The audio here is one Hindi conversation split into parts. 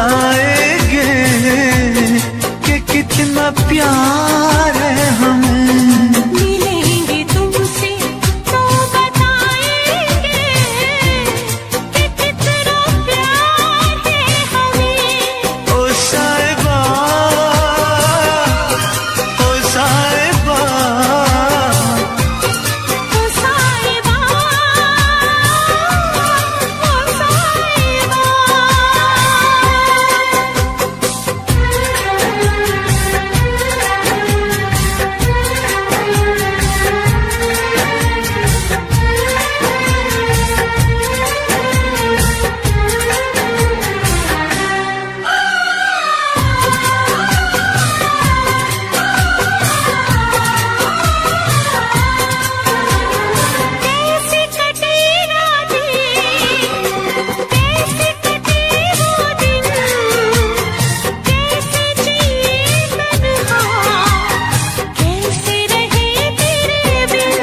बताएंगे कि कितना प्यार है हमें। मिलेंगे तुमसे तो बताएंगे कि कितना प्यार है हमें। ओ साहिबा, ओ साहिबा, ओ साहिबा, ओ साहिबा। कैसे कटे रातें, कैसे कटे वो दिन, कैसे जिए तन्हा, कैसे रहे तेरे बिन।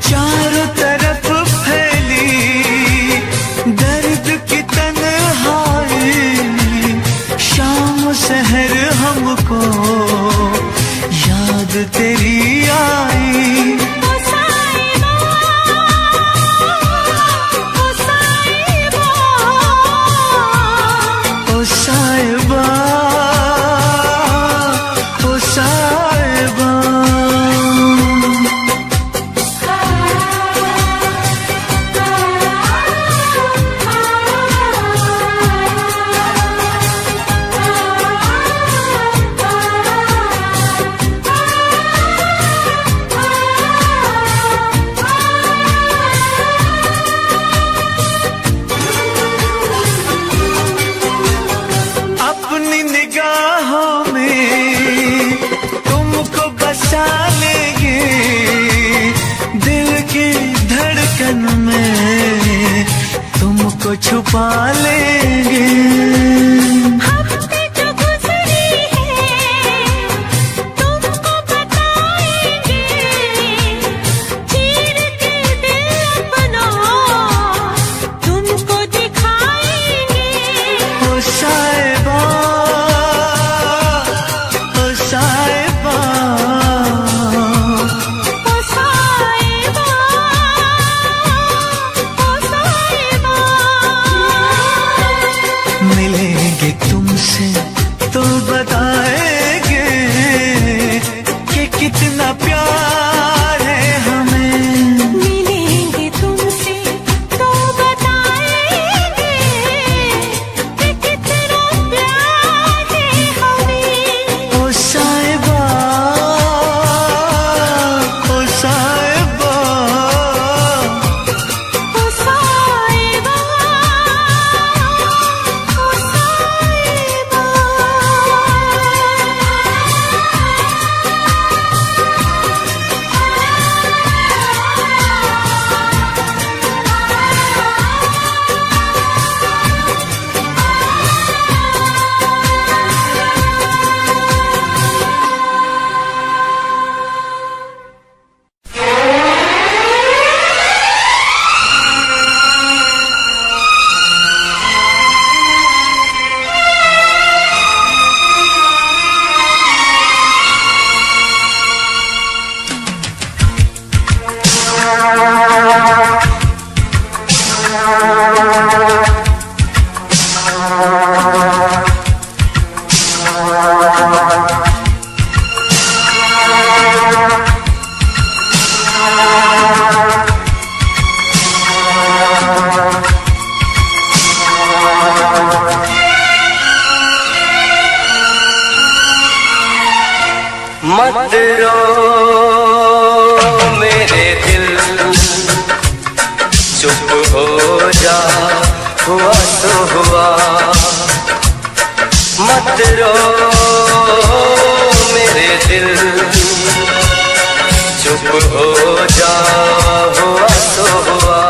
चारों तरफ फैली दर्द की तन्हाई, शाम सहर हमको याद तेरी आई। ओ साहिबा, ओ साहिबा, ओ साहिबा, ओ साहिबा। अपनी निगाहों में तुमको बसा लेंगे, दिल की धड़कन में तुमको छुपा लेंगे। हफ्ते जो गुजरी है तुमको बताएंगे, चीर के दिल अपना तुमको दिखाएंगे। ओ साहिबा, ओ साहिबा, ओ साहिबा, ओ साहिबा। मिलेंगे तुमसे तो बताएंगे कि कितना प्यार है हमें। मिलेंगे तुमसे तो बताएंगे कि कितना प्यार है हमें। ओ साहिबा, ओ साहिबा, ओ साहिबा, ओ साहिबा। मत रो मेरे दिल, चुप हो जा, हुआ तो हुआ। मत रो मेरे दिल, चुप हो जा, हुआ तो हुआ।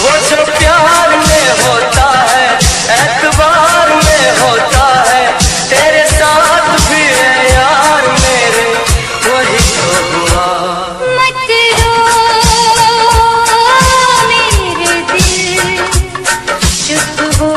वो जो प्यार में होता है, एतबार में होता है, तेरे साथ भी है यार मेरे, वही तो हुआ। मत रो मेरे दिल, चुप हो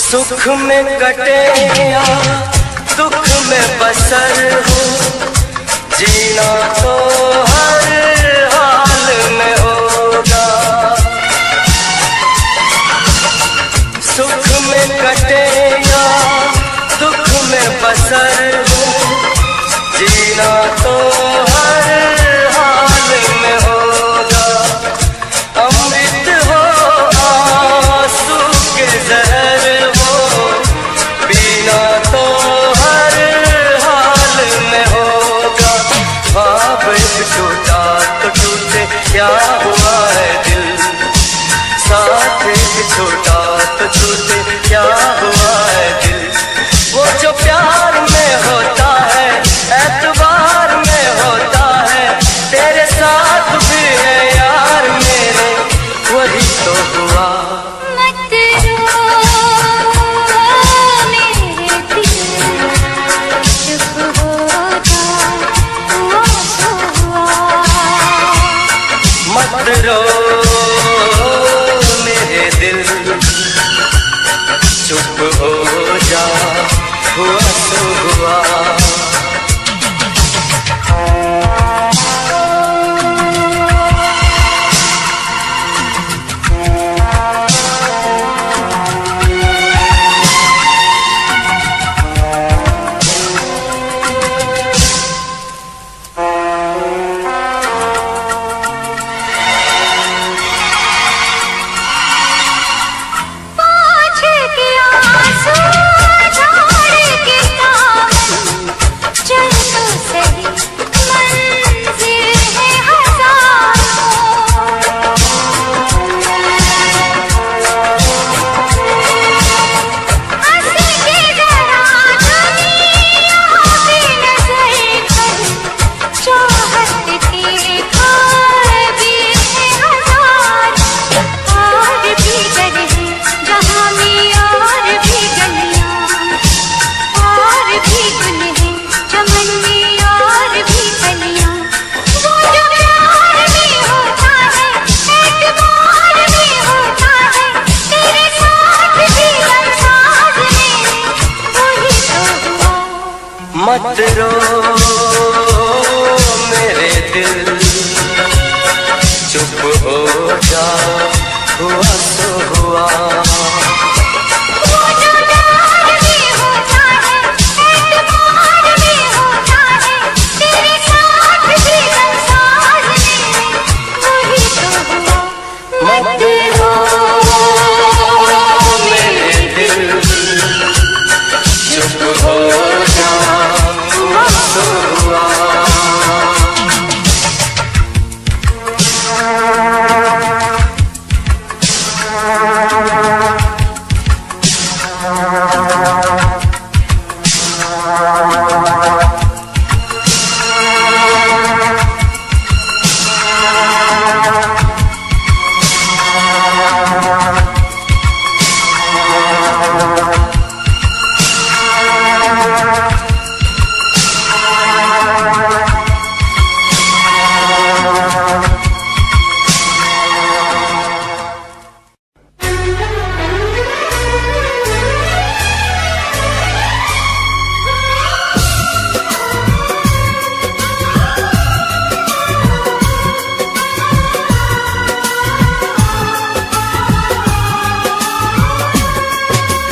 सुख में कटे या दुख में बसर हो, जीना तो हर हाल में होगा। सुख में कटे या दुख में बसर हो, जीना तो हर हाल में होगा। अमृत हो आंसू के जहर हो, पीना तो हर हाल में होगा। ख्वाब एक टूटा तो टूटे क्या हुआ है दिल, साथ एक टूटा तो टूटे क्या हुआ है दिल। वो जो प्यार में होता है, एतबार में होता है, तेरे साथ भी है यार मेरे, वही तो हुआ। मत रो मेरे दिल, चुप हो जा हुआ सो हुआ। मत रो मेरे दिल, चुप हो जा हुआ सो हुआ। पाँच के आंसू झाड़ के दामन, चल तो सही मंजिल है हजारों। हंस के जरा दुनिया की नजर कर, चाहत के ख्वाब है हजार। और भी डर है जहाँ में और भी गलियाँ, और भी गुल है चमन में और भी कलियाँ। वो जो प्यार में होता है, एतबार में होता है, तेरे साथ भी बरसात में वही तो हुआ। मत रो मेरे दिल, चुप हो जा हुआ सो हुआ। वो जो प्यार में होता है, एतबार में होता है, तेरे साथ भी बरसात में वही तो हुआ। मत रो मेरे दिल, चुप हो जा हुआ सो हुआ।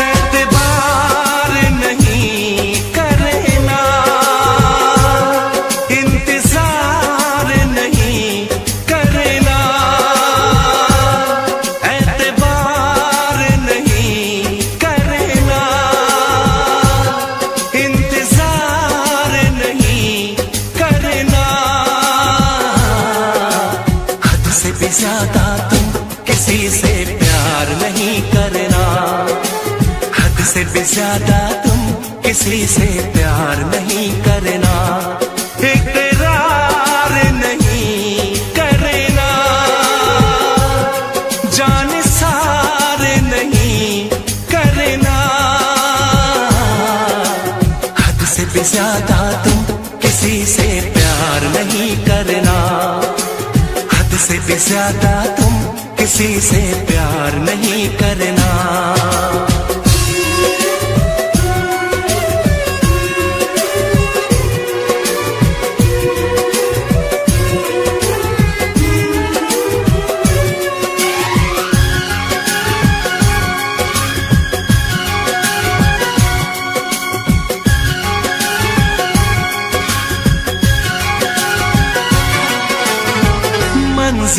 एतबार नहीं करना, इंतजार नहीं करना। एतबार नहीं करना, इंतजार नहीं करना। हद से भी ज्यादा तुम किसी से प्यार नहीं करना, हद से भी ज्यादा तुम किसी से प्यार नहीं करना। इकरार नहीं करना, जान सार नहीं करना। हद से भी ज्यादा तुम किसी से प्यार नहीं करना, हद से भी ज्यादा तुम किसी से प्यार नहीं करना।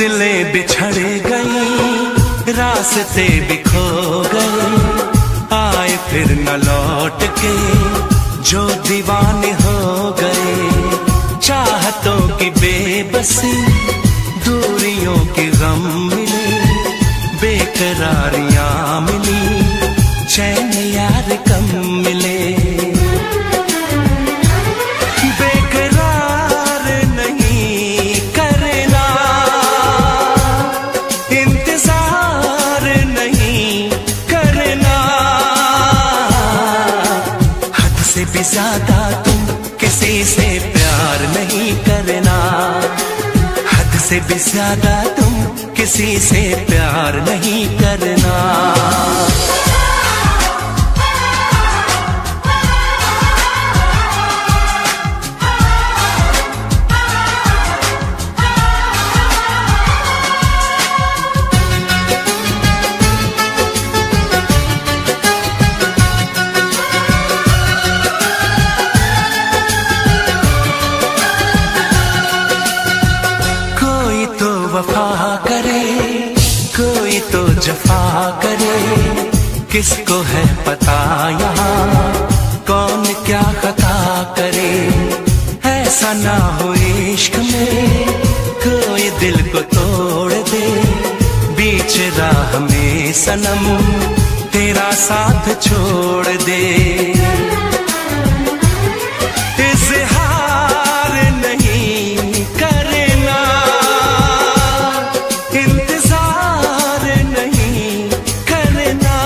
मंजिलें बिछड़ गई, रास्ते भी खो गए, आए फिर न लौट के जो दीवाने हो गए। चाहतों की बेबसी, दूरियों के गम मिले, बेकरारियां मिली, चैन यार कम मिले। बेकरार नहीं करना, इंतजार नहीं करना, हद से भी ज्यादा तुम किसी से प्यार नहीं करना, हद से भी ज्यादा तुम किसी से प्यार नहीं करना। वफा करे कोई तो जफा करे, किसको है पता यहाँ कौन क्या खता करे। ऐसा ना हो इश्क में कोई दिल को तोड़ दे, बीच राह में सनम तेरा साथ छोड़ दे। इज़हार नहीं करना, इंतजार नहीं करना,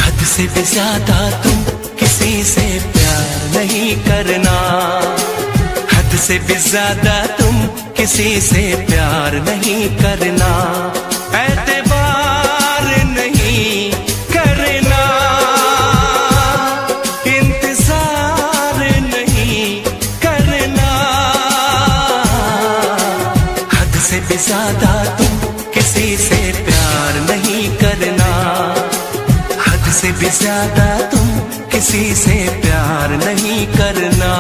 हद से भी ज्यादा तुम किसी से प्यार नहीं करना, हद से भी ज्यादा तुम किसी से प्यार नहीं करना। एतबार नहीं करना, इंतजार नहीं करना, हद से भी ज्यादा तुम किसी से प्यार नहीं करना, हद से भी ज्यादा तुम किसी से प्यार नहीं करना।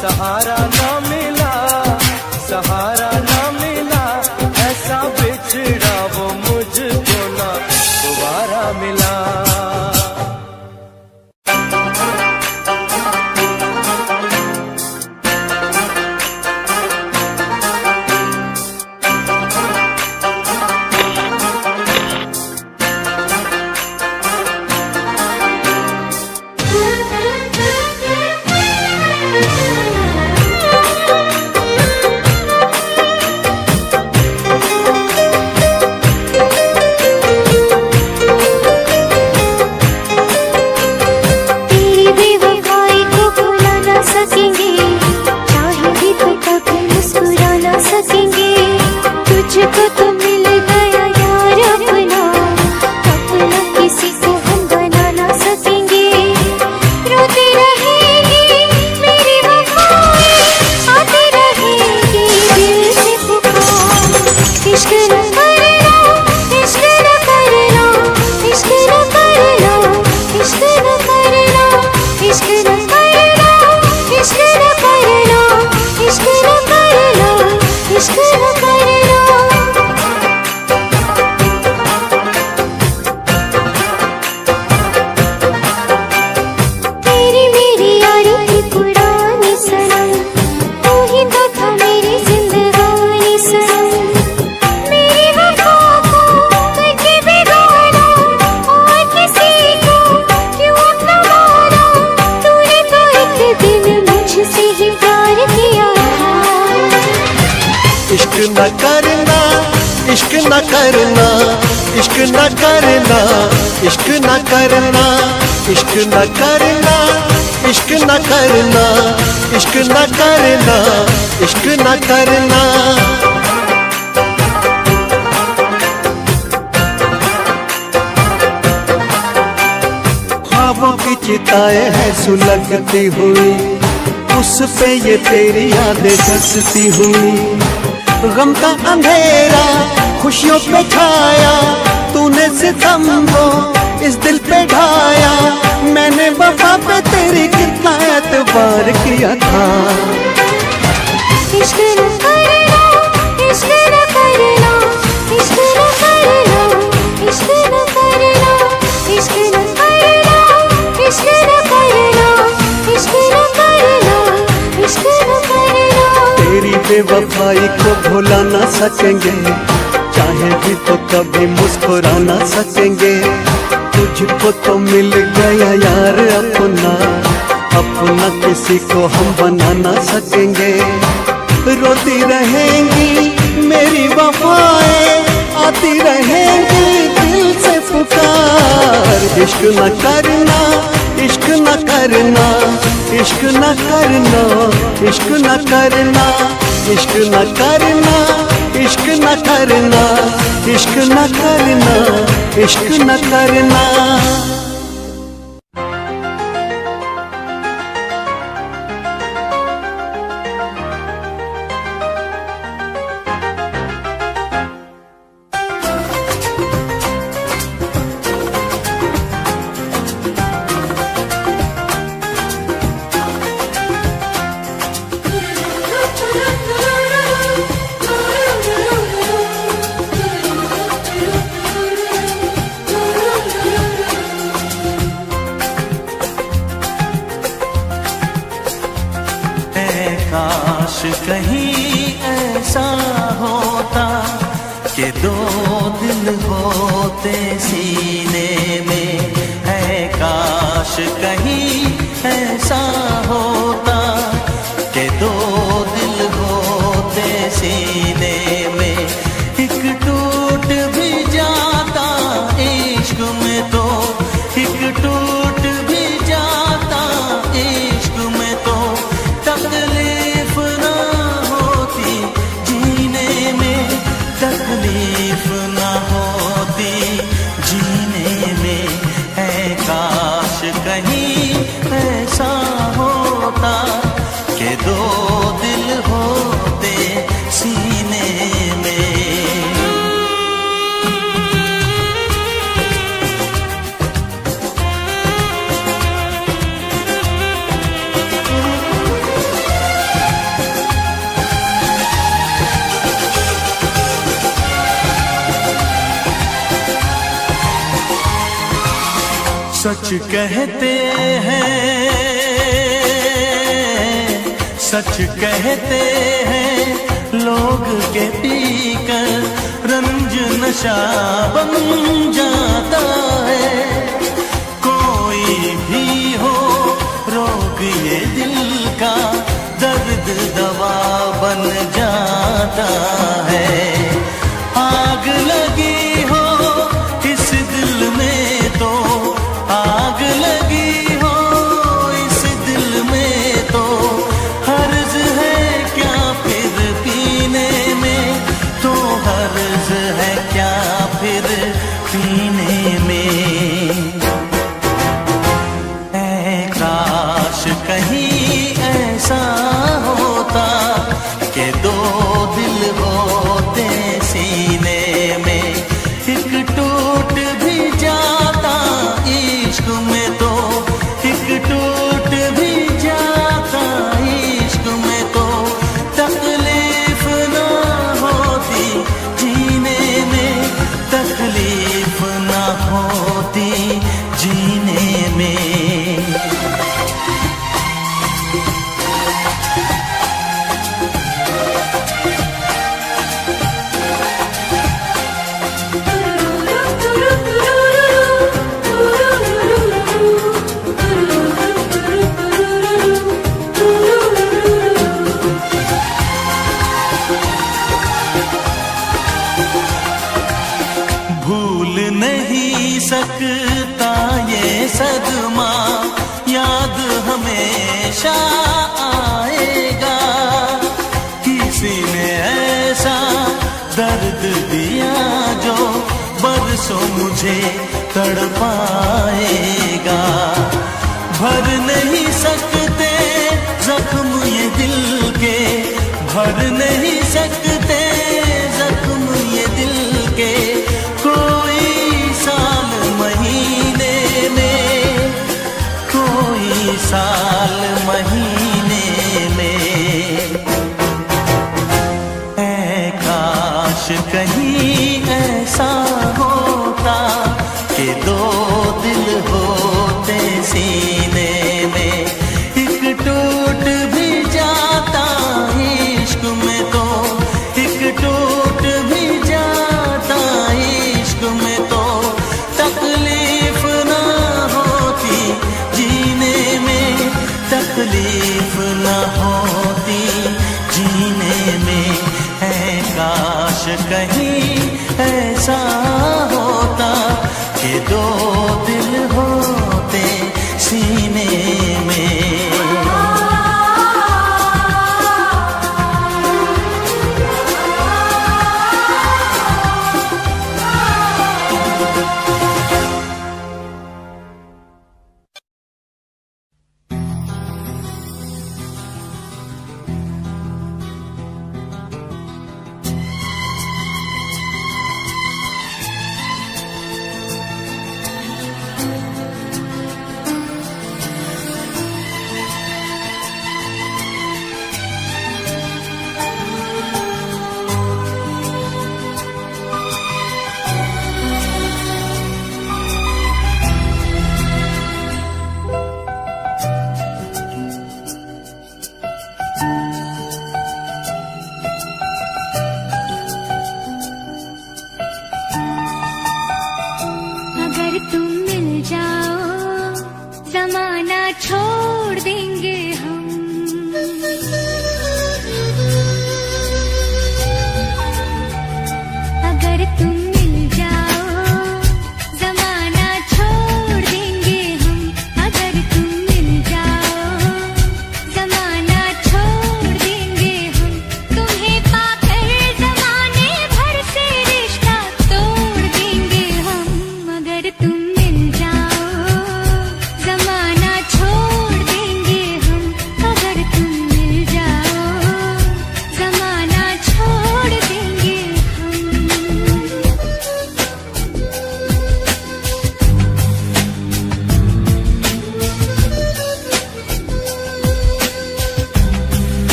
सहारा ना मिला, सहारा ना मिला, ऐसा बिछड़ा वो मुझको ना दोबारा मिला। न करना, इश्क न करना, इश्क न करना, इश्क न करना, इश्क न करना, इश्क न करना, इश्क न करना, इश्क न करना। ख्वाबों की चिताएं हैं सुलगती हुई, उस पे ये तेरी यादें धंसती हुई। गम का अंधेरा खुशियों पे छाया, तूने सितम को इस दिल पे ढाया। मैंने वफा पे तेरी कितना एतबार किया था। इश्क न करना, इश्क न करना, इश्क न करना, इश्क न करना, इश्क न करना, इश्क न करना, इश्क न करना, इश्क न करना। तेरी बेवफाई को भुला ना सकेंगे, चाहे भी तो कभी मुस्कुरा ना सकेंगे। तुझको तो मिल गया यार अपना, अपना किसी को हम बना ना सकेंगे। रोती रहेंगी मेरी वफाएं, आती रहेंगी दिल से पुकार। इश्क न करना, इश्क न करना, इश्क न करना, इश्क न करना, इश्क न करना, इश्क न करना, इश्क न करना, इश्क न करना। काश कहीं ऐसा होता कि दो दिल होते सीने में, है काश कहीं ऐसा होता कि दो दिल होते सीने में। एक टूट भी जाता इश्क में तो, एक टूट भी जाता इश्क में तो, तकलीफ ना होती जीने में, तकलीफ ना होती जीने में। है काश कहीं ऐसा होता सच कहते हैं, सच कहते हैं लोग के पीकर रंज नशा बन जाता है। कोई भी हो रोग ये दिल का, दर्द दवा बन जाता है। आग लगी हो इस दिल में तो, आग लगी हो इस दिल में तो, हर्ज है क्या फिर पीने में, तो हर्ज है क्या फिर पीने में। ऐ काश कहीं ऐसा होता कि दो दिल होते सीने में, एक टूट भी जाता इश्क में तो, एक टूट भी जाता इश्क में तो, तकलीफ ना होती जीने में, तकलीफ ना होती जीने में। भूल नहीं सकता ये सदमा, याद हमेशा आएगा। किसी ने ऐसा दर्द दिया जो बरसों मुझे तड़पाएगा। भर नहीं सकते जख्म ये दिल के, भर नहीं सकते जख्म ये दिल के, कोई साल महीने में, कोई साल महीने में। ऐ काश कहीं ऐसा होता कि दो दिल होते सीने में, एक टूट भी जाता इश्क में तो, एक टूट भी जाता इश्क में तो, तकलीफ ना होती जीने में, तकलीफ ना होती जीने में। है काश कहीं ऐसा होता कि दो दिल होते सीने में।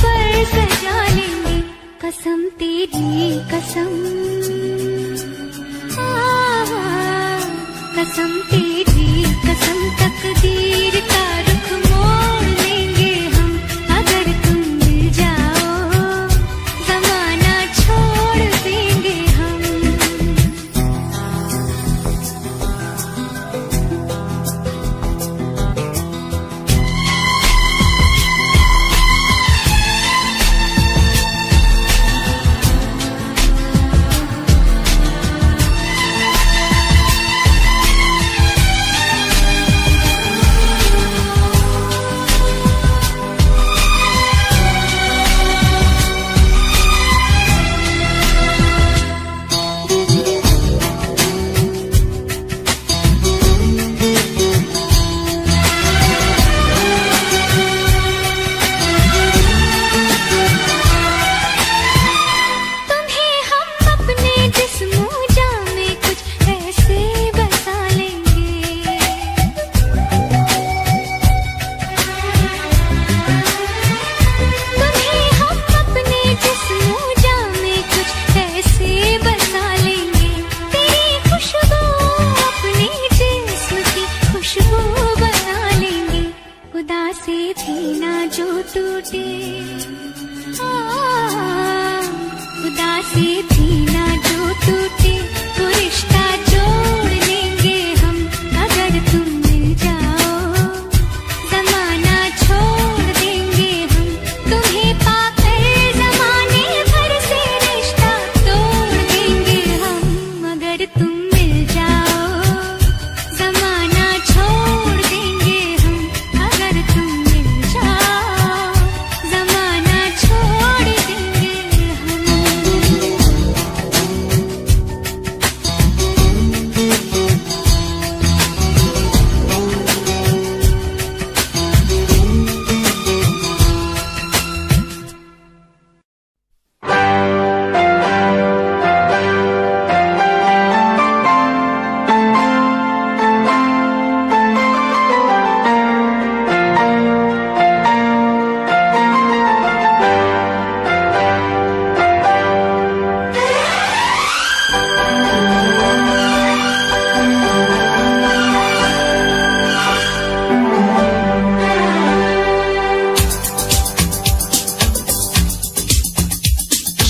पर सजा लेंगे, कसम तेरी कसम, कसम तेरी कसम, तकदीर का रुख मोड़ लेंगे हम, अगर तुम मिल जाओ जमाना छोड़ देंगे हम।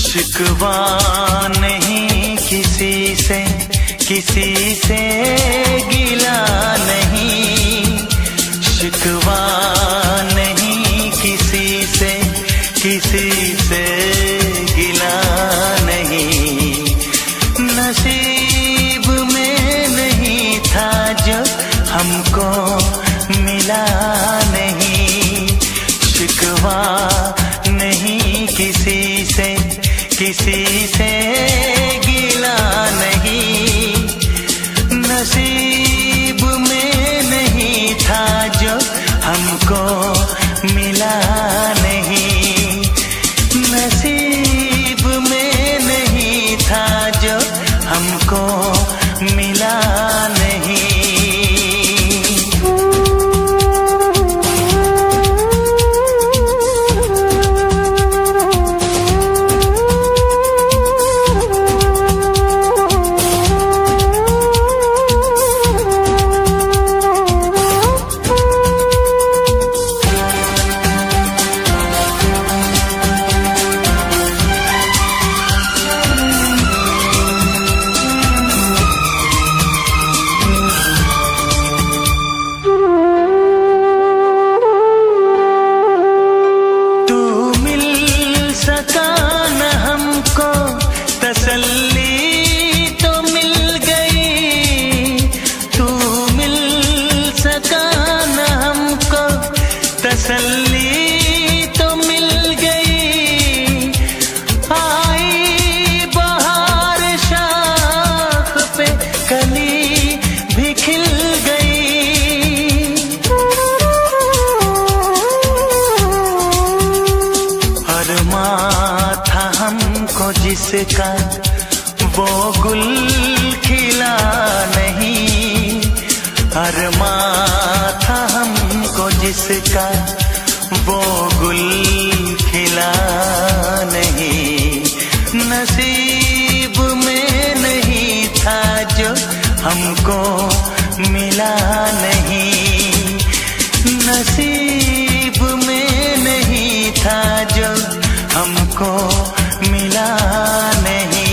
शिकवा नहीं किसी से गिला नहीं, शिकवा नहीं किसी से गिला नहीं, नसीब में नहीं था जो हमको मिला नहीं, शिकवा नहीं किसी से गिला नहीं, नसीब में नहीं था जो हमको मिला नहीं, नसीब में नहीं था जो हमको मिला नहीं। तसल्ली तो मिल गई, आई बहार शाख पे कली भी खिल गई, अरमा था हमको जिसका वो गुल खिला नहीं, अरमा था हमको जिसका वो गुल खिला नहीं, नसीब में नहीं था जो हमको मिला नहीं, नसीब में नहीं था जो हमको मिला नहीं।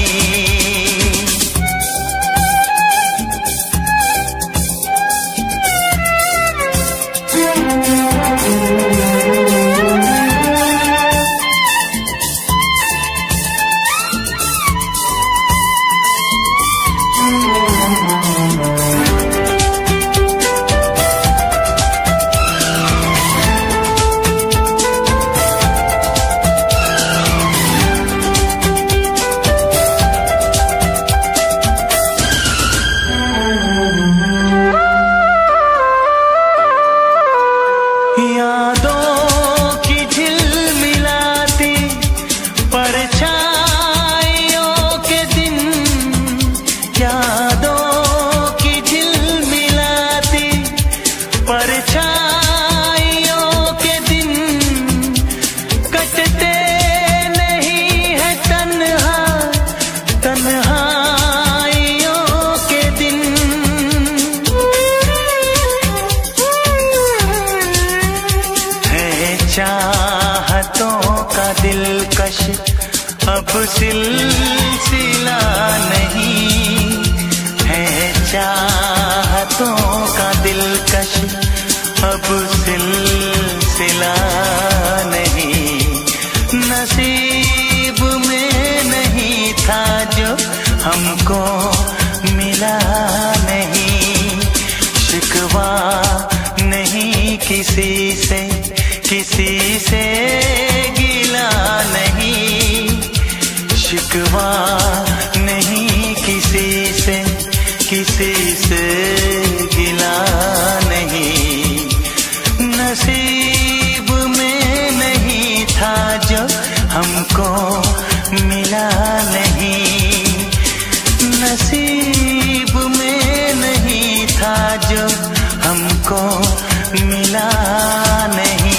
यादों की झिलमिलाती परछाइयों के दिन, यादों की झिलमिलाती परछाइयों के दिन, कटते नहीं है तन्हा तन्हाइयों के दिन। चाहतों का दिलकश अब सिलसिला नहीं है, चाहतों का दिलकश अब सिलसिला नहीं, नसीब में नहीं था जो हमको मिला नहीं, शिकवा नहीं किसी से गिला नहीं, शिकवा नहीं किसी से गिला नहीं, नसीब में नहीं था जो हमको मिला नहीं, नसीब में नहीं था जो हमको मिला नहीं।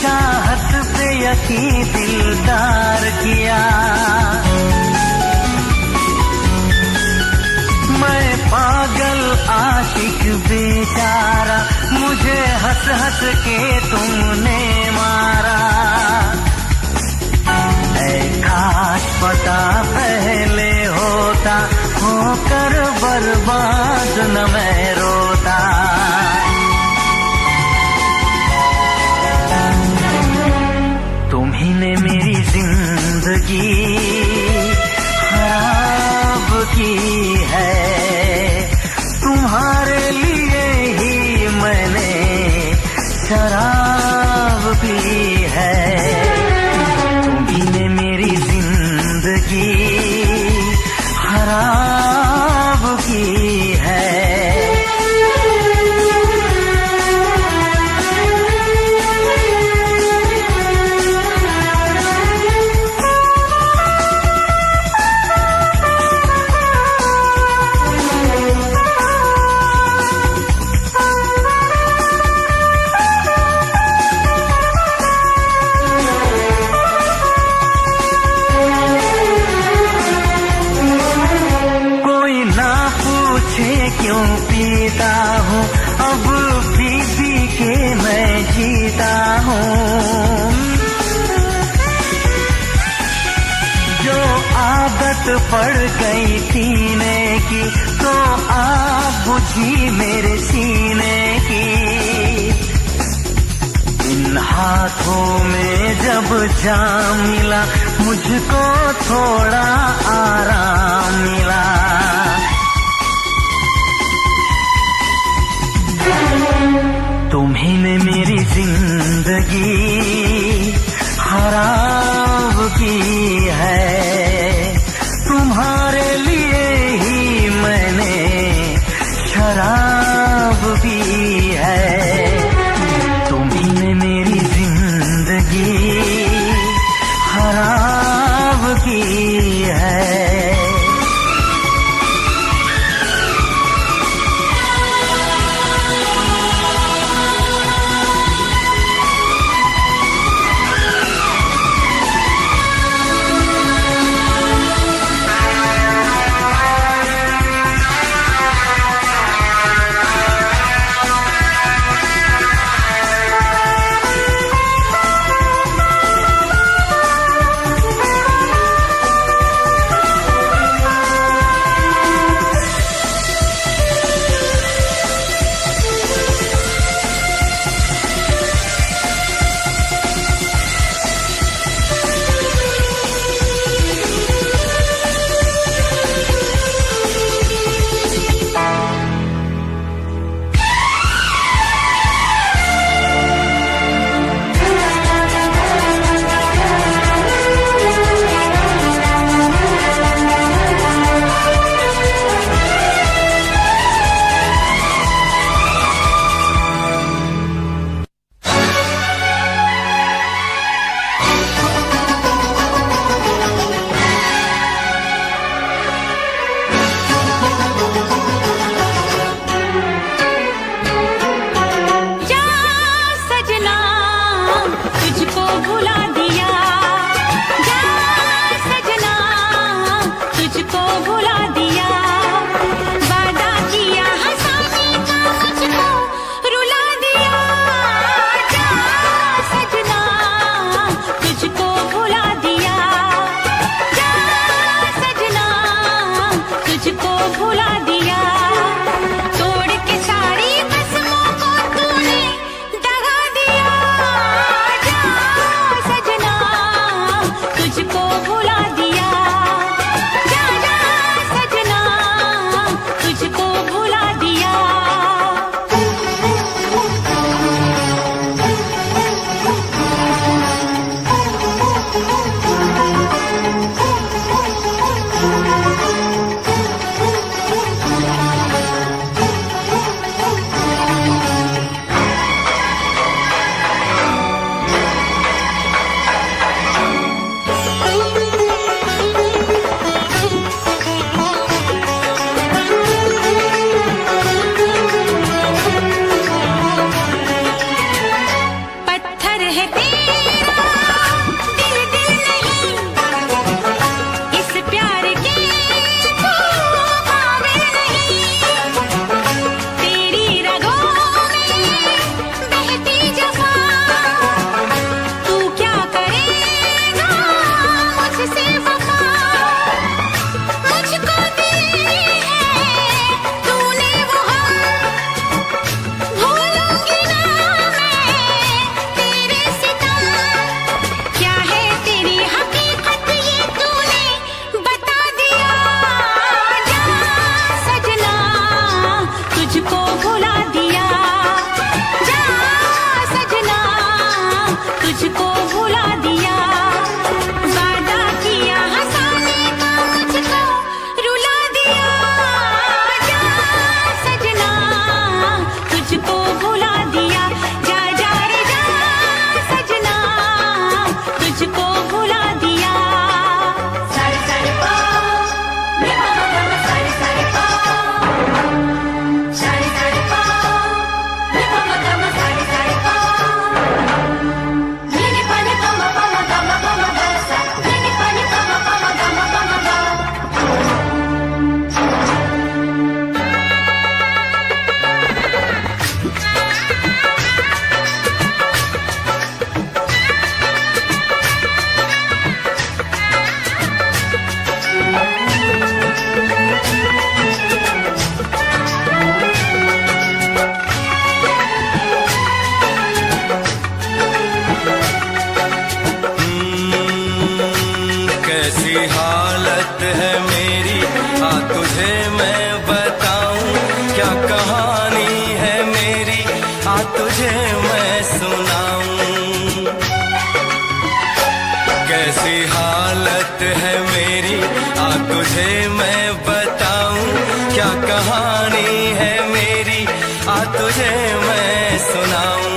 चाहत पे यकीन दिलदार किया। मैं पागल आशिक बेचारा, मुझे हंस हंस के तुमने मारा। काश पता पहले होता, होकर बर्बाद न मैं रोता। तुम्ही ने मेरी जिंदगी खराब की है, तुम्हारे लिए ही मैंने शराब पी है। खराब की है। क्यों पीता हूँ अब पी पी के मैं जीता हूँ। जो आदत पड़ गई पीने की, तो आग बुझी मेरे सीने की। इन हाथों में जब जाम मिला, मुझको थोड़ा आराम मिला। तुम्ही ने मेरी जिंदगी खराब की है, तुम्हारे लिए ही मैंने शराब पी है। तुम्ही ने मेरी जिंदगी खराब की है। कैसी हालत है मेरी, आ तुझे मैं बताऊं, क्या कहानी है मेरी, आ तुझे मैं सुनाऊं।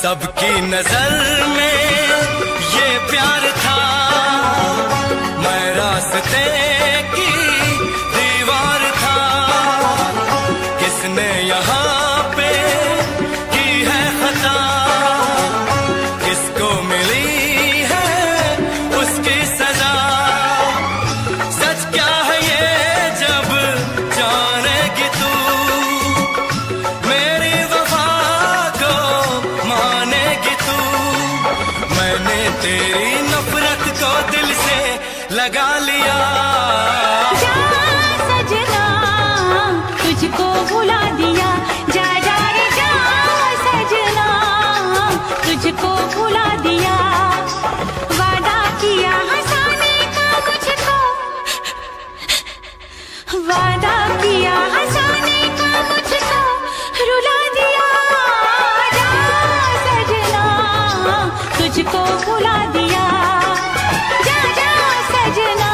सबकी नजर में ये प्यार था, मैं रास्ते की दीवार था, किसने यहाँ पे की है खता, किसको मिली है उसकी सजा, सच क्या है ये जब जानेगी तू, मेरी वफा को मानेगी तू, मैंने तेरी नफरत को दिल से लगा लिया। जा सजना तुझको भुला दिया, जा जा रे जा सजना तुझको भुला दिया, वादा किया हंसाने का मुझको, वादा किया हंसाने का मुझको रुला दिया, जा सजना तुझको भुला दिया, जा जा सजना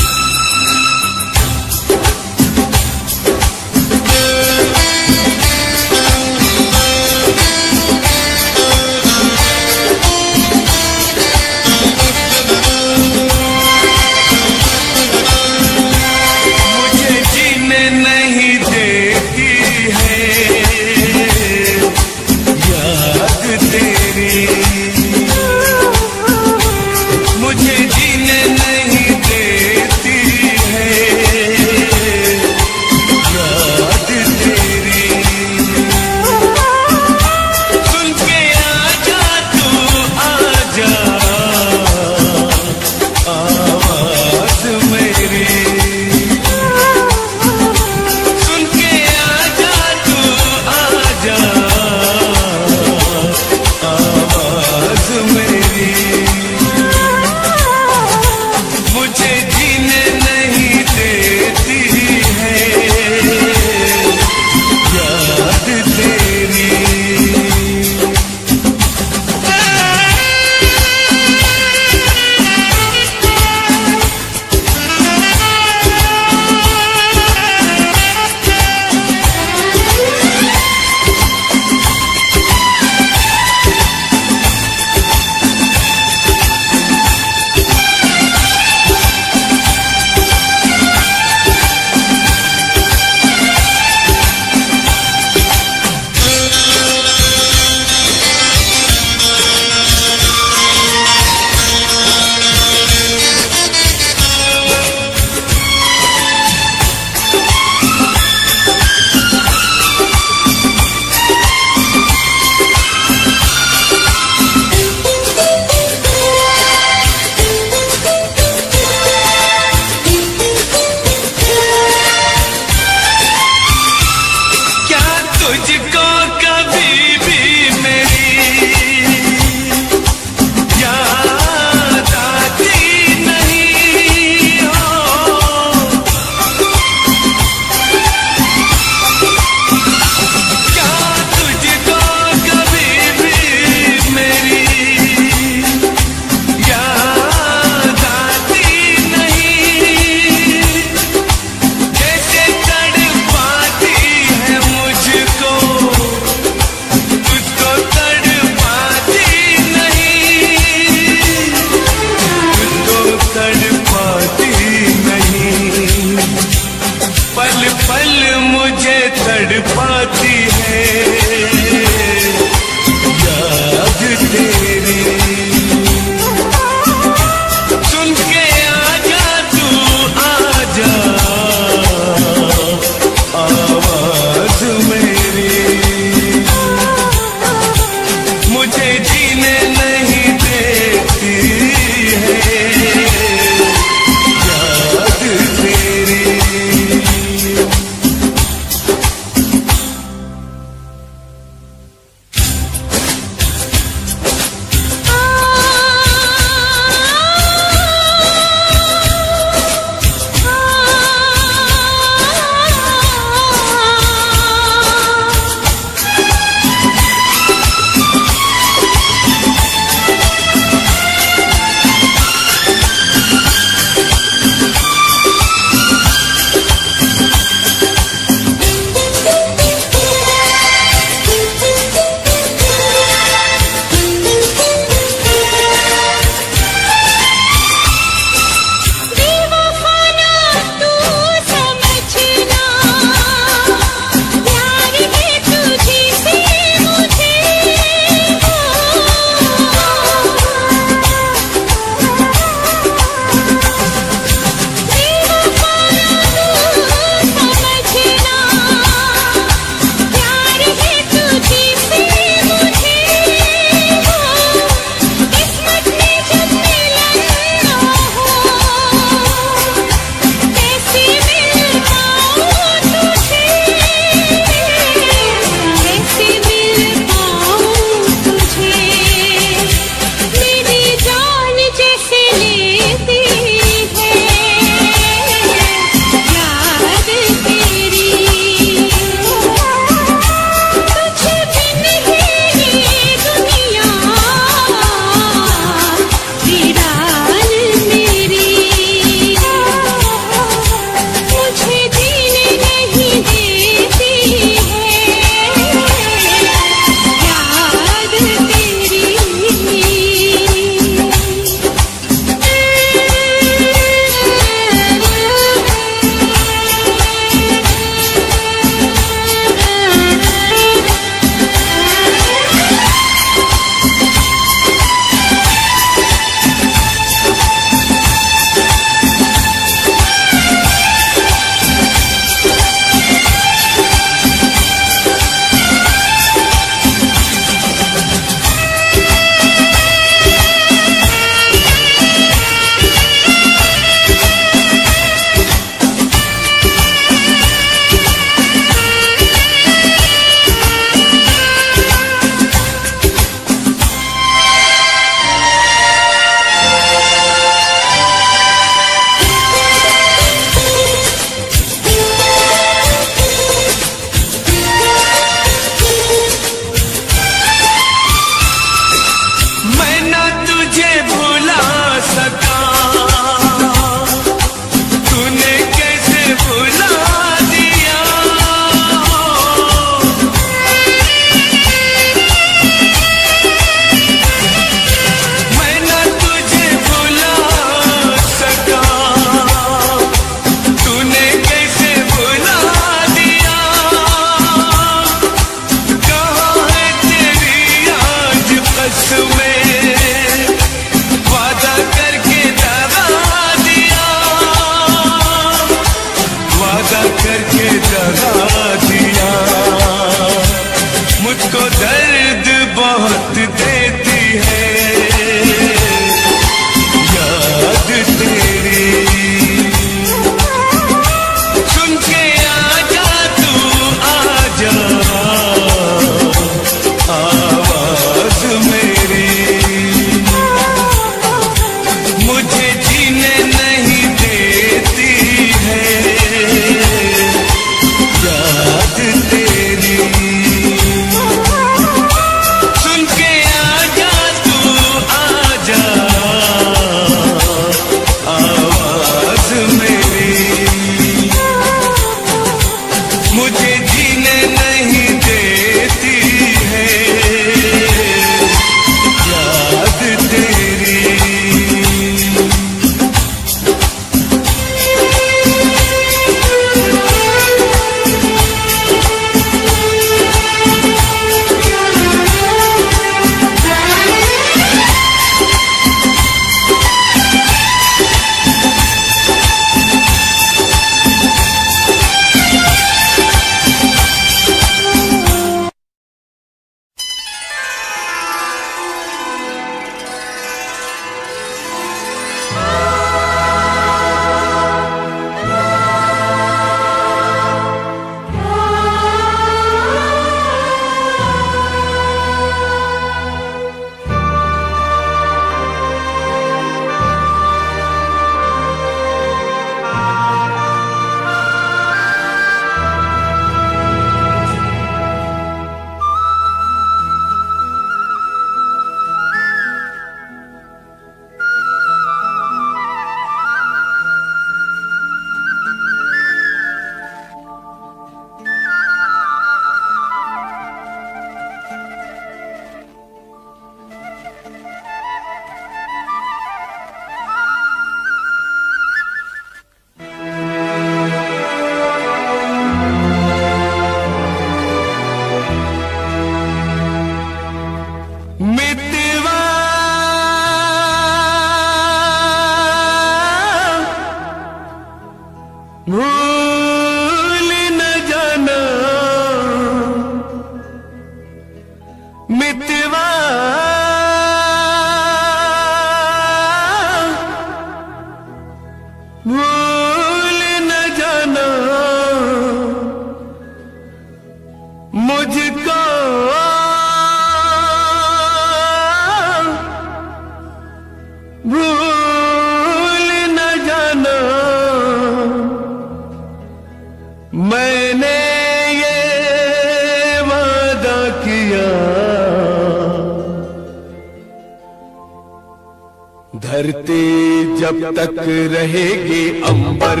जब तक रहेगी अंबर,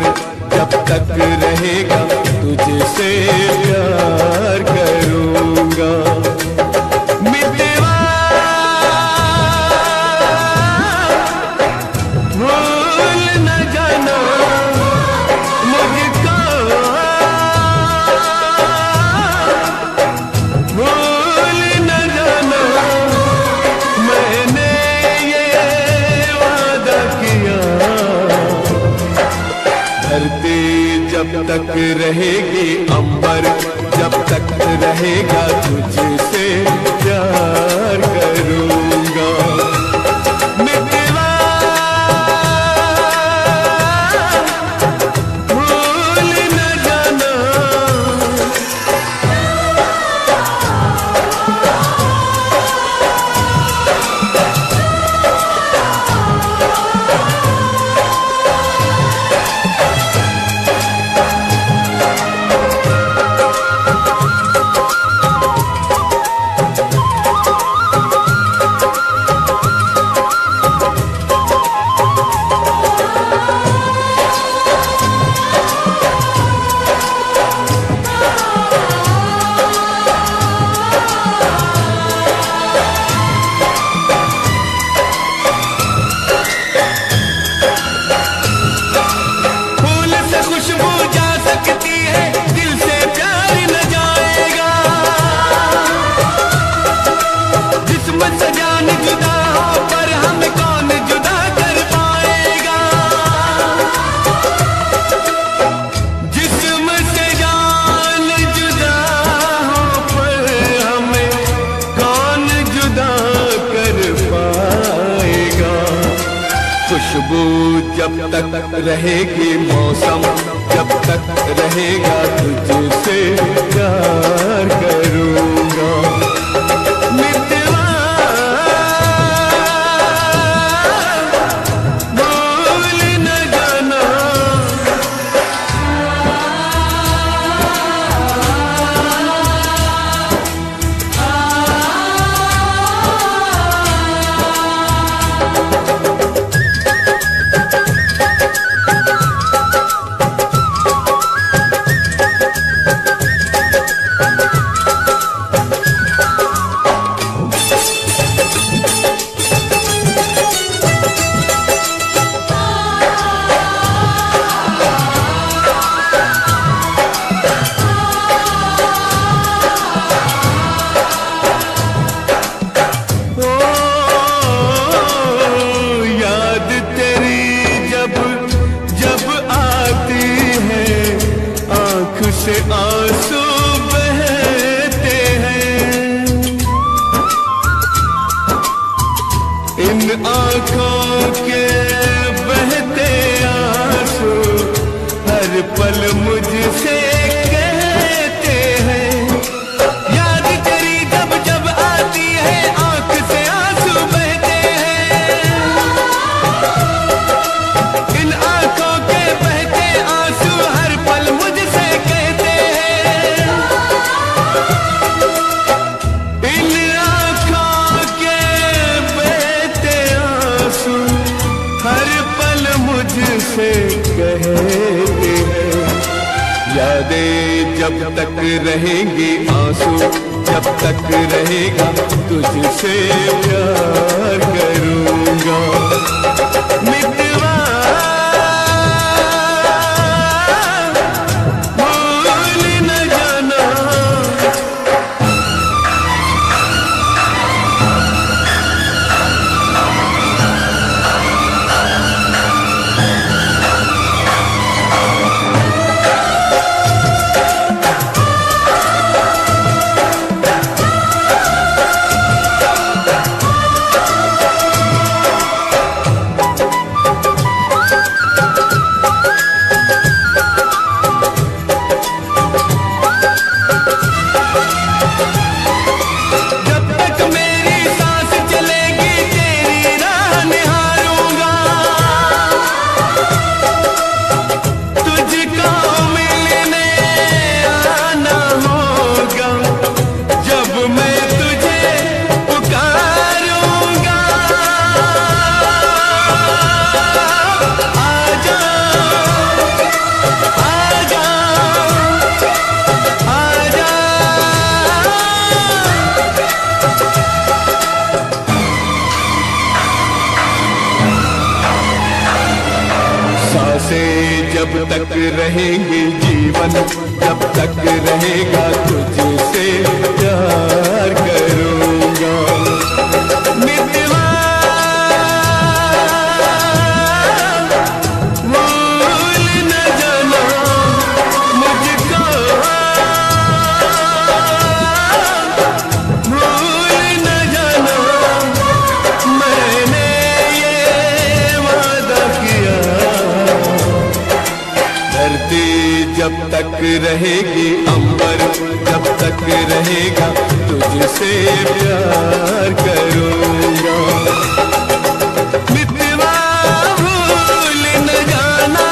जब तक रहेगा तुझसे प्यार करूंगा। मितवा भूल न जाना मुझको, भूल न जाना मैंने ये वादा किया। धरती जब तक रहेगी अंबर, जब तक रहेगा तुझसे प्यार करूंगा। मितवा भूल न जाना, खुशबू जब तक रहेगी मौसम, जब तक रहेगा तुझसे प्यार करूंगा। मितवा भूल न जाना, से आंसू बहते हैं। इन आंखों के बहते आंसू हर पल मुझसे कहते हैं। याद तेरी जब जब आती है आंख से आंसू बहते हैं। इन आंखों के बहते आंसू हर पल मुझसे कहते हैं। इन आंखों के बहते आंसू हर पल मुझसे कहते हैं। यादें जब तक रहेंगी आंसू, जब तक रहेगा तुझसे प्यार करूंगा। मितवा भूल न जाना, जब तक रहेंगे जीवन, जब तक रहेगा तुझसे प्यार करूँगा। मितवा भूल न जाना मुझको, भूल न जाना मैंने ये वादा किया। धरती जब तक रहेगी, अंबर जब तक रहेगा तुझसे प्यार करूँगा। मितवा भूल न जाना,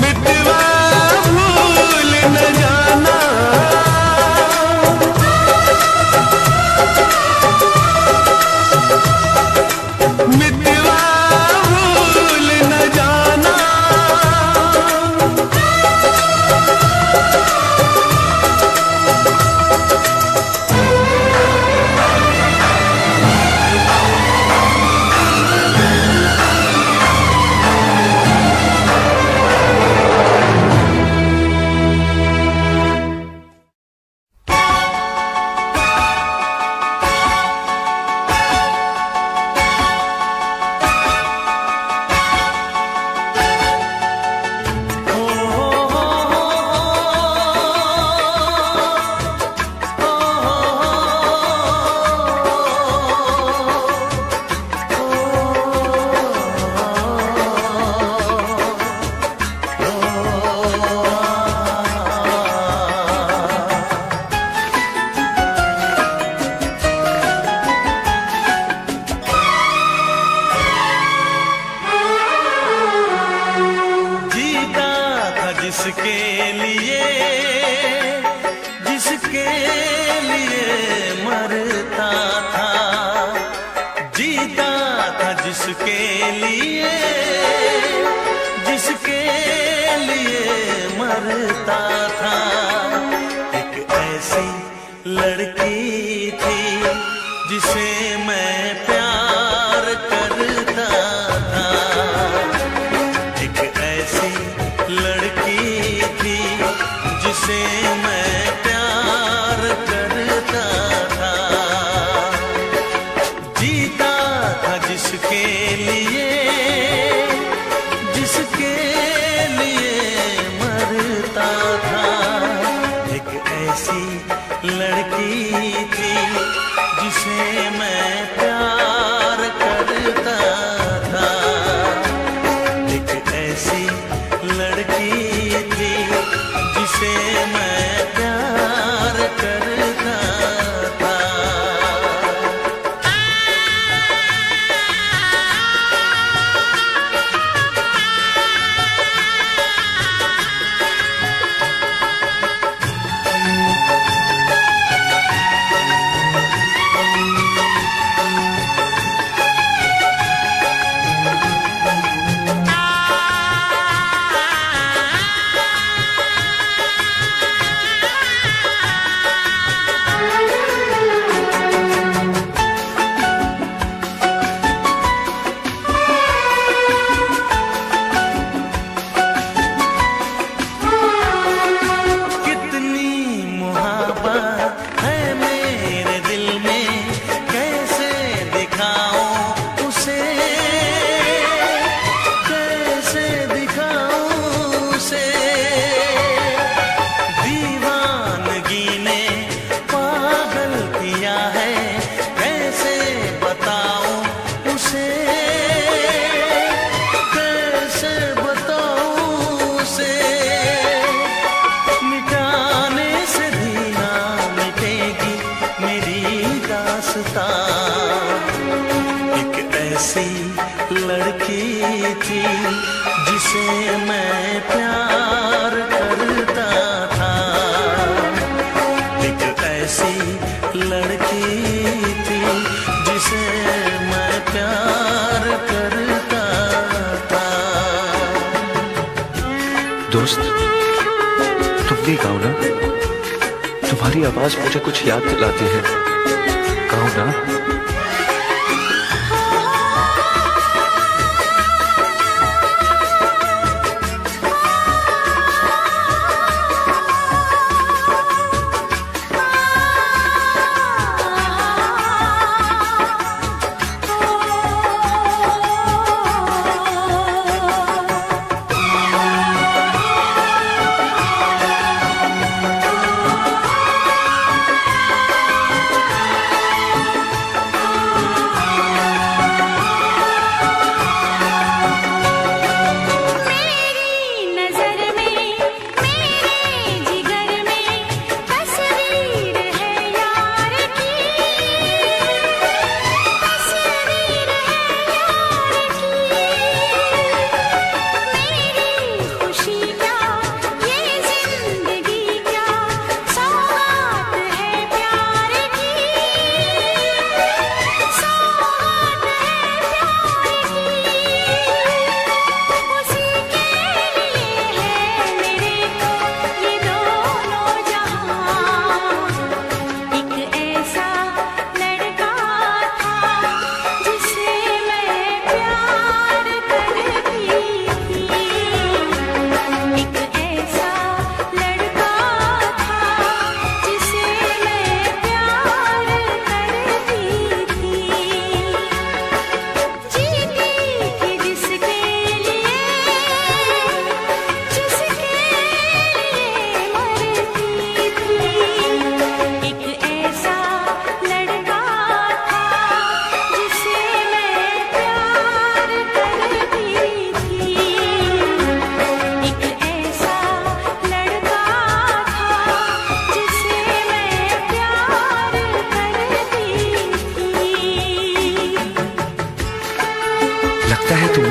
मितवा भूल न जाना, मितवा भूल न जाना। जिसके लिए, जिसके लिए मरता था, जीता था जिसके लिए, जिसके लिए मरता था। एक ऐसी लड़की थी जिसे मैं प्यार करता था, एक ऐसी लड़की थी जिसे मैं प्यार करता था। जीता था जिसके लिए, जिसके लिए मरता था। एक ऐसी लड़की थी जिसे मैं प्यार करता था, एक ऐसी लड़की थी जिसे मैं प्यार करता था। थी जिसे मैं प्यार करता था। एक ऐसी लड़की थी जिसे मैं प्यार करता था। दोस्त, तुम भी गाओ ना, तुम्हारी आवाज मुझे कुछ याद दिलाती है। गाओ ना।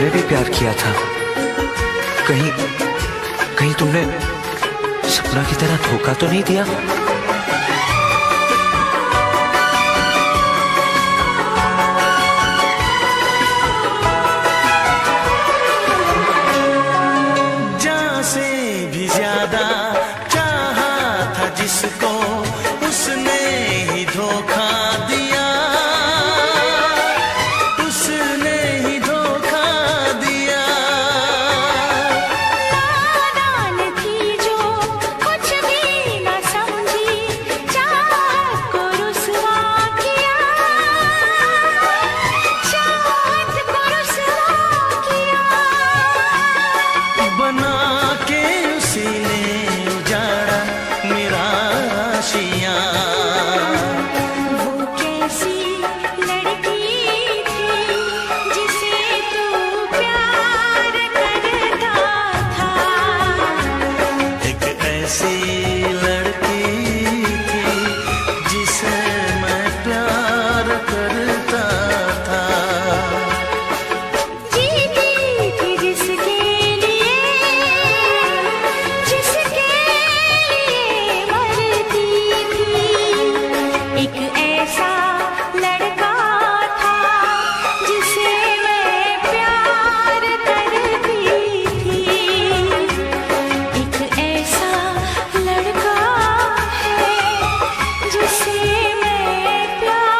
तुमने भी प्यार किया था। कहीं कहीं तुमने सपना की तरह धोखा तो नहीं दिया? जान से भी ज्यादा चाहा था जिसको, उसने ही धोखा दिया, उसने ही धोखा दिया। नादान थी जो कुछ भी न समझी, चाहत को रुसवा किया, चाहत को रुसवा किया। बना के उसी ने उजाड़ा मेरा आशियाँ। वो कैसी लड़की थी जिसे तू प्यार करता था। एक ऐसी लड़की थी जिसे मैं प्यार करता था। जीती थी जिसके लिए, जिसके लिए मरती थी। एक ऐसा लड़का था जिसे मैं प्यार करती थी। एक ऐसा लड़का है जिसे मैं प्यार।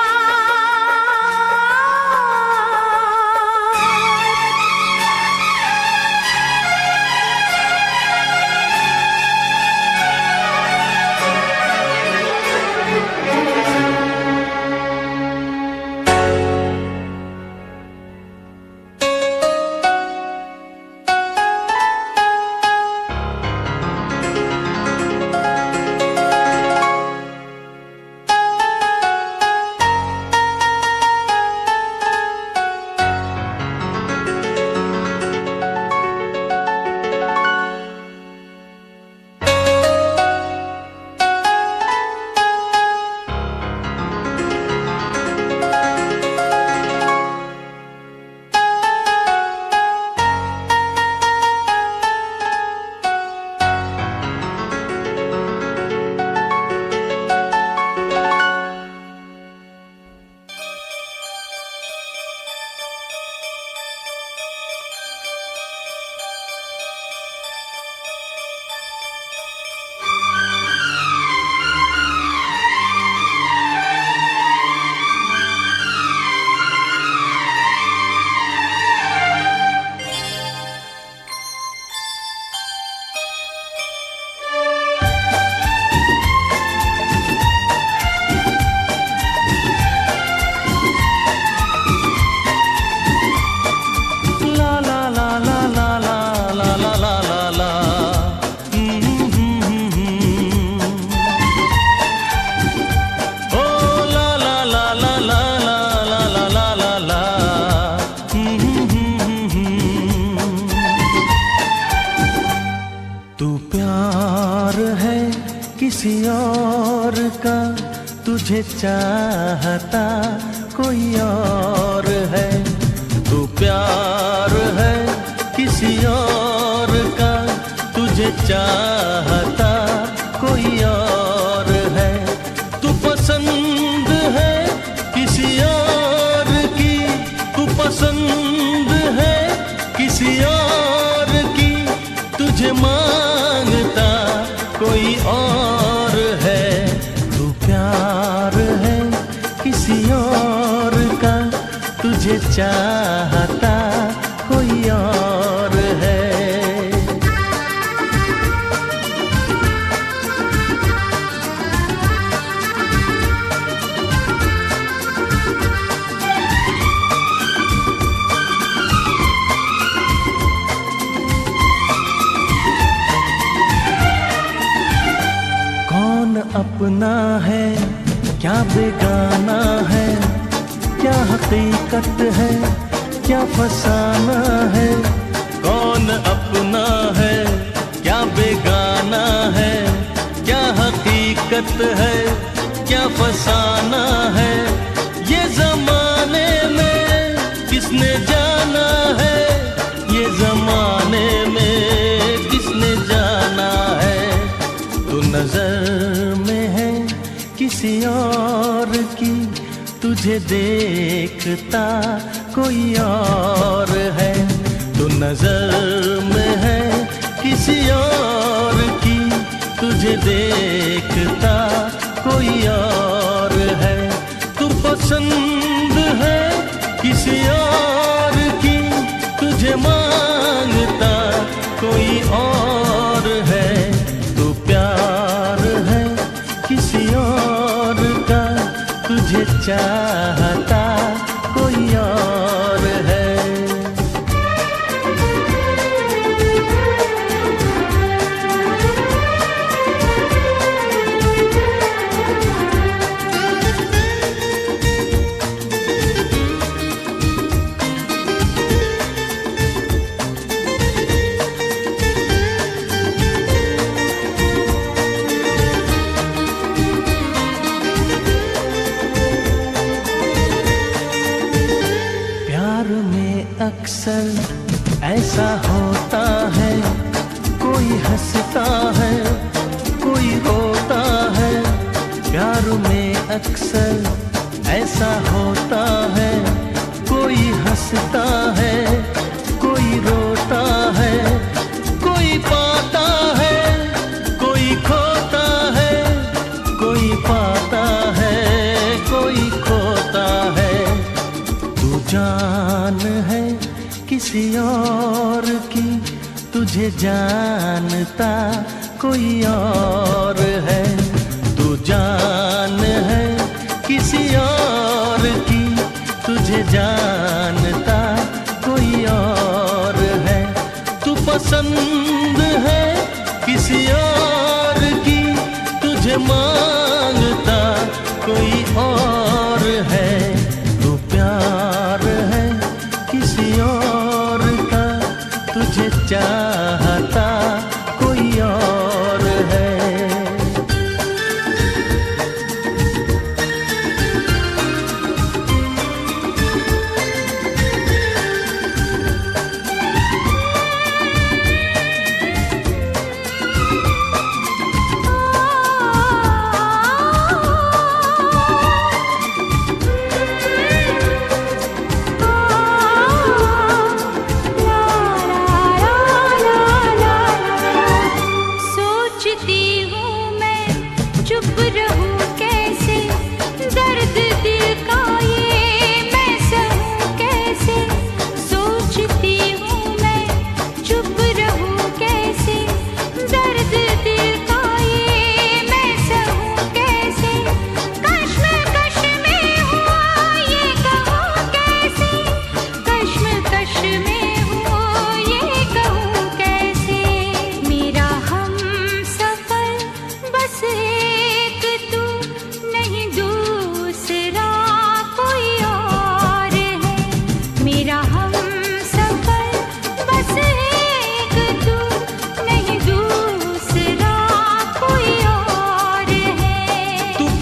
तू प्यार है किसी और का, तुझे चाहता कोई और है। तू प्यार है किसी और का, तुझे चाहता कोई और है। तू पसंद है किसी और की, तू पसंद है किसी और की, तुझे मांगता कोई और है। तू प्यार है किसी और का, तुझे चाहता कोई और है। कौन अपना है क्या बेगाना है, क्या हकीकत है क्या फसाना है। कौन अपना है क्या बेगाना है, क्या हकीकत है क्या फसाना है। ये जमाने में किसने जाना है की तुझे देखता कोई और है। तू नजर में है किसी और की, तुझे देखता कोई और है। तू पसंद है किसी और की, तुझे मांगता कोई और है। तू प्यार है किसी और का, तुझे चाहता कोई और है। अक्सर ऐसा होता है, कोई हंसता है कोई रोता है। प्यार में अक्सर ऐसा होता है, कोई हंसता है कोई रोता है। कोई पाता है कोई खोता है, कोई पाता है कोई खोता है। तू जान है किसी और की, तुझे जानता कोई और है। तू जान है किसी और की, तुझे जानता कोई और है। तू पसंद है किसी और की, तुझे मांगता कोई और है। तू प्यार है किसी और का, तुझे चाहता कोई और है।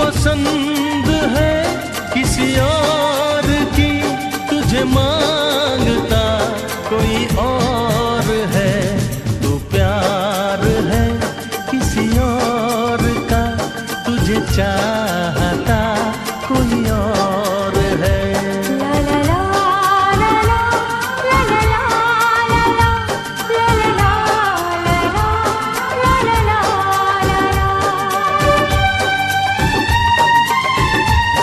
पसंद है किसी और की, तुझे मांगता कोई और है। तू प्यार है किसी और का, तुझे चाहता कोई और है। ला ला ला ला ला ला ला ला ला ला ला ला ला ला।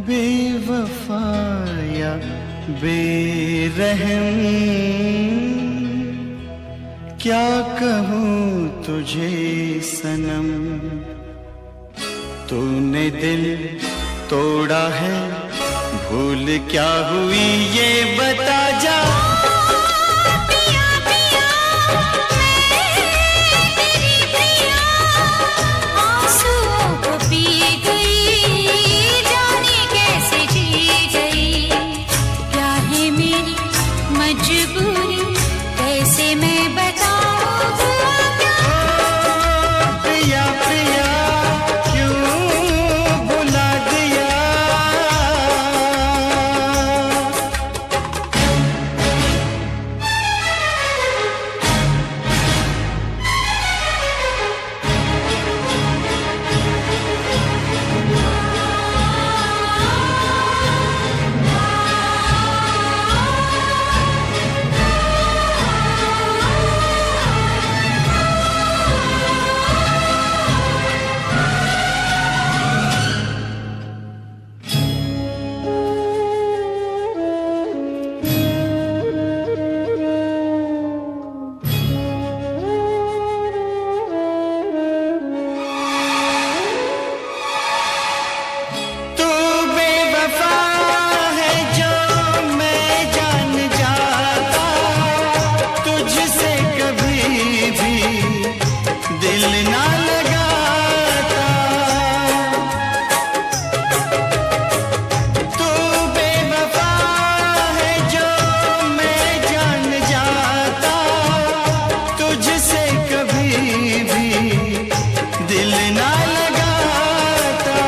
बेवफा या बेरहम, क्या कहूँ तुझे सनम। तूने दिल तोड़ा है, भूल क्या हुई ये बता जा। पिया पिया मैं तेरी पिया, आंसुओं को पी गई, जाने कैसे जी गई। क्या है मेरी मजबूरी, कैसे मैं बताऊं क्या। पिया पिया क्यों बुला दिया। तू बेवफा है जो मैं जान जाता, तुझसे कभी भी दिल ना लगाता। तू बेवफा है जो मैं जान जाता, तुझसे कभी भी दिल ना लगाता।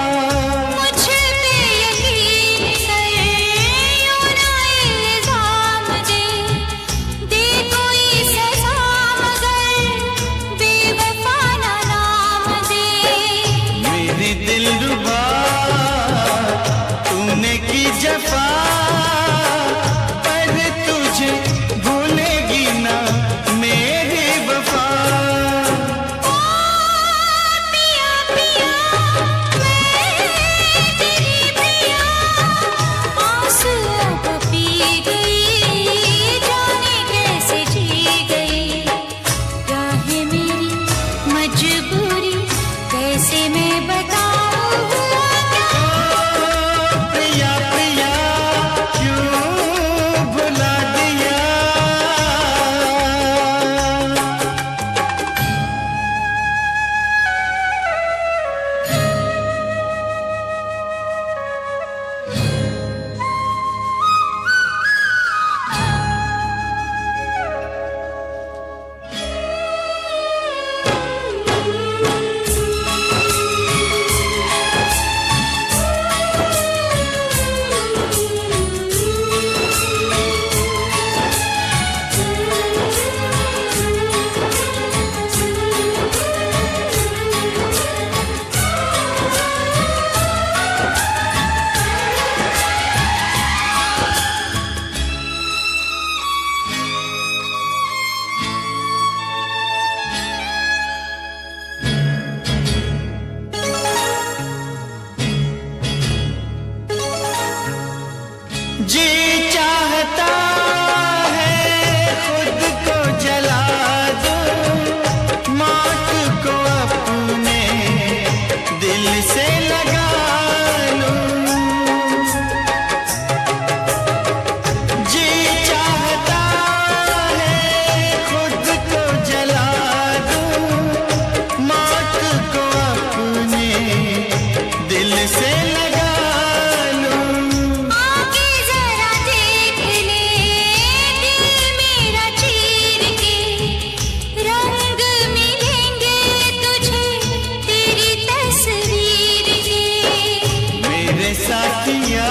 मुझ पे यकीन कर, यूं ना इल्जाम दे कोई सजा, मगर बेवफा ना नाम दे। मेरी दिलरुबा तूने की जफा, पर तुझे भूलेगी ना मेरी वफा। पिया पिया मैं तेरी पिया, आंसुओं को पी गई, जाने कैसे जी गई। क्या है मेरी मजबूरी, कैसे मैं बताऊं क्या। प्रिया प्रिया क्यों भुला दिया। जी चाहता है खुद को जला दूं, मौत को अपने दिल से लगा लूं। जी चाहता है खुद को जला दूं, मौत को अपने दिल से लगा लूं। आके जरा देख ले, दिल मेरा चीर के, रंग मिलेंगे तुझे तेरी तस्वीर के। मेरे साथिया